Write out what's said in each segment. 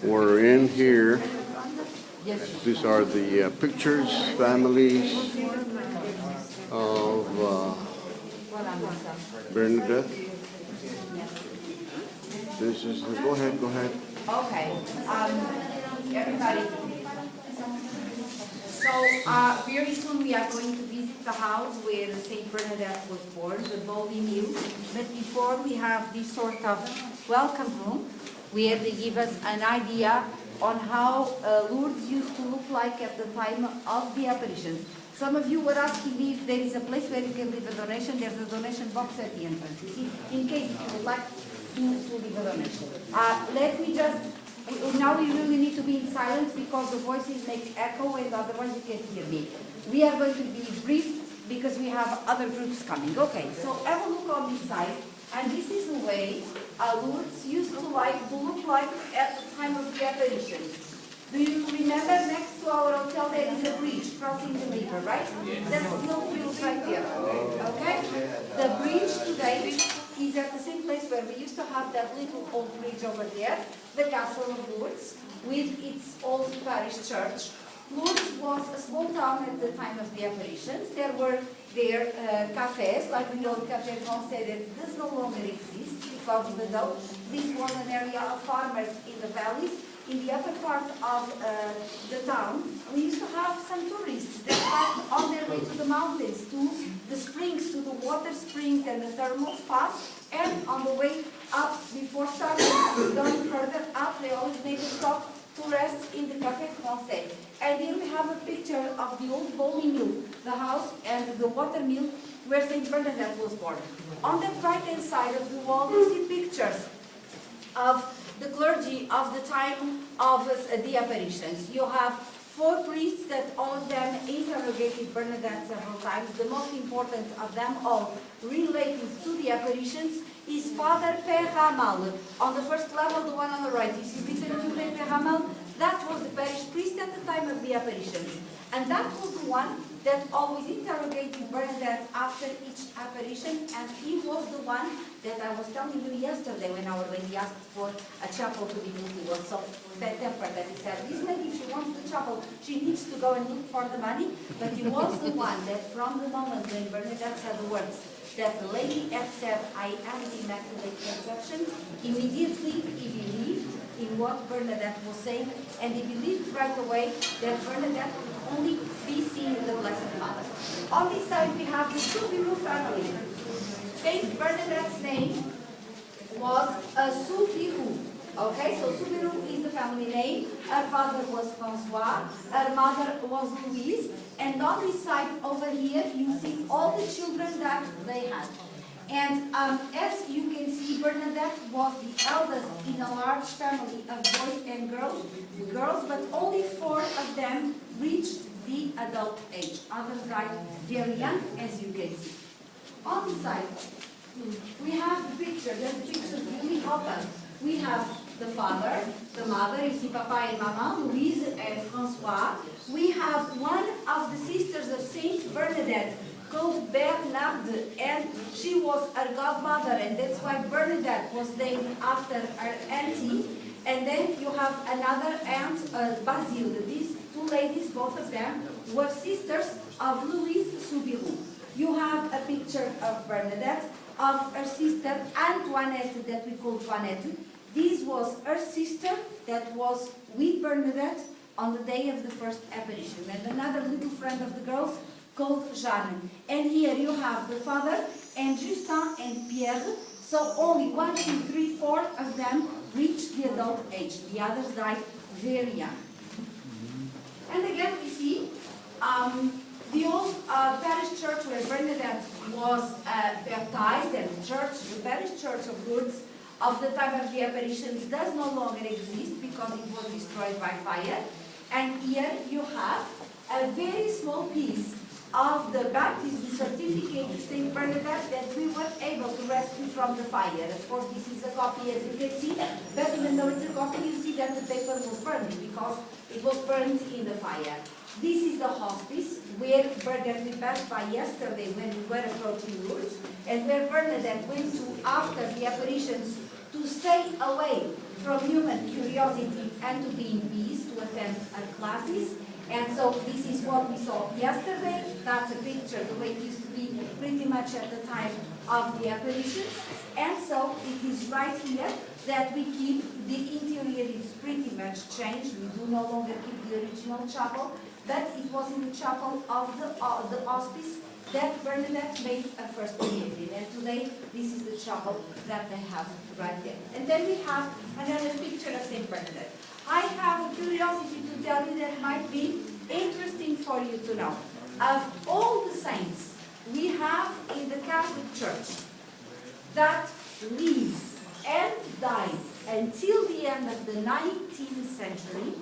We're in here. These are the pictures, families of Bernadette. This is, go ahead. Okay, everybody. So very soon we are going to visit the house where St Bernadette was born, the Bowley Mill. But before we have this sort of welcome room, where they give us an idea on how Lourdes used to look like at the time of the apparitions. Some of you were asking me if there is a place where you can leave a donation. There's a donation box at the entrance, you see, in case you would like to leave a donation. Let me just, now we really need to be in silence because the voices make echo and otherwise you can't hear me. We are going to be brief because we have other groups coming. Okay, so have a look on this side. And this is the way Lourdes used to look like at the time of the apparitions. Do you remember next to our hotel there is a bridge crossing the river, right? Yes. That's still built right there. Okay? The bridge today is at the same place where we used to have that little old bridge over there, the Castle of Lourdes, with its old parish church. Lourdes was a small town at the time of the apparitions. There were cafes, like the old Café Français that does no longer exist because even though this was an area of farmers in the valleys, in the upper part of the town, we used to have some tourists that passed on their way to the mountains, to the springs, to the water springs and the thermal spas, and on the way up, before starting going further up, they always made a stop to rest in the Café Français. And here we have a picture of the old Bowley Mill, the house and the water mill where St Bernadette was born. On the right-hand side of the wall, you see pictures of the clergy of the time of the apparitions. You have 4 priests that all of them interrogated Bernadette several times. The most important of them all related to the apparitions is Father Père Ramal. On the first level, the one on the right, you see Peter Père Ramal. That was the parish priest at the time of the apparitions. And that was the one that always interrogated Bernadette after each apparition, and he was the one that I was telling you yesterday when Our Lady asked for a chapel to be built. He was so bad-tempered that he said, this lady, if she wants the chapel, she needs to go and look for the money. But he was the one that from the moment when Bernadette said the words, that the lady had said, I am the Immaculate Conception, immediately he believed in what Bernadette was saying, and he believed right away that Bernadette could only be seen in the Blessed Mother. On this side we have the Soubirous family. Saint Bernadette's name was Soubirous. Okay, so Soubirous is the family name. Her father was François, her mother was Louise, and on this side over here you see all the children that they had. And as you can see, Bernadette was the eldest in a large family of boys and girls, but only 4 of them reached the adult age. Others died very young, as you can see. On the side, we have the pictures, and the pictures really help us. We have the father, the mother, you see Papa and Mama, Louise and François. We have one of the sisters of St Bernadette, called Bernarde, and she was her godmother, and that's why Bernadette was named after her auntie. And then you have another aunt, Basile. These 2 ladies, both of them, were sisters of Louise Soubirous. You have a picture of Bernadette, of her sister Antoinette, that we call Toinette. This was her sister that was with Bernadette on the day of the first apparition. And another little friend of the girls, called Jeanne. And here you have the father and Justin and Pierre. So only 1, 2, 3, 4 of them reached the adult age. The others died very young. And again we see the old parish church where Bernadette was baptized, and the parish church of Lourdes of the time of the apparitions does no longer exist because it was destroyed by fire. And here you have a very small piece of the baptism certificate of St Bernadette that we were able to rescue from the fire. Of course, this is a copy, as you can see, but even though it's a copy, you see that the paper was burned because it was burned in the fire. This is the hospice where Bernadette we passed by yesterday when we were approaching Lourdes, and where Bernadette went to after the apparitions to stay away from human curiosity and to being pleased to attend our classes. And so this is what we saw yesterday. That's a picture the way it used to be pretty much at the time of the apparitions. And so it is right here that we keep the interior is pretty much changed. We do no longer keep the original chapel, but it was in the chapel of the hospice that Bernadette made a first period in. And today, this is the chapel that they have right there. And then we have another picture of St Bernadette. I have a curiosity to tell you that might be interesting for you to know. Of all the saints we have in the Catholic Church that lived and died until the end of the 19th century,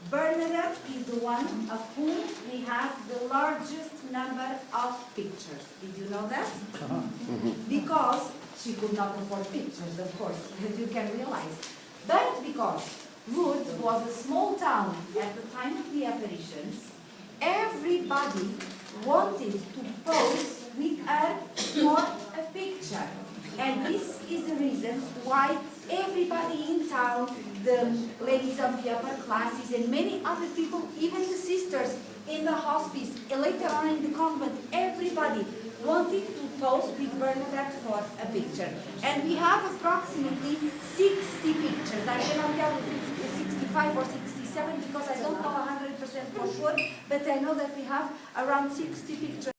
Bernadette is the one of whom we have the largest number of pictures. Did you know that? Because she could not afford pictures, of course, as you can realize. But because Lourdes was a small town at the time of the apparitions, everybody wanted to pose with her for a picture. And this is the reason why everybody in town, the ladies of the upper classes and many other people, even the sisters in the hospice, and later on in the convent, everybody wanted to pose with Bernadette for a picture. And we have approximately 60 pictures. I cannot tell if it's 65 or 67 because I don't know 100% for sure, but I know that we have around 60 pictures.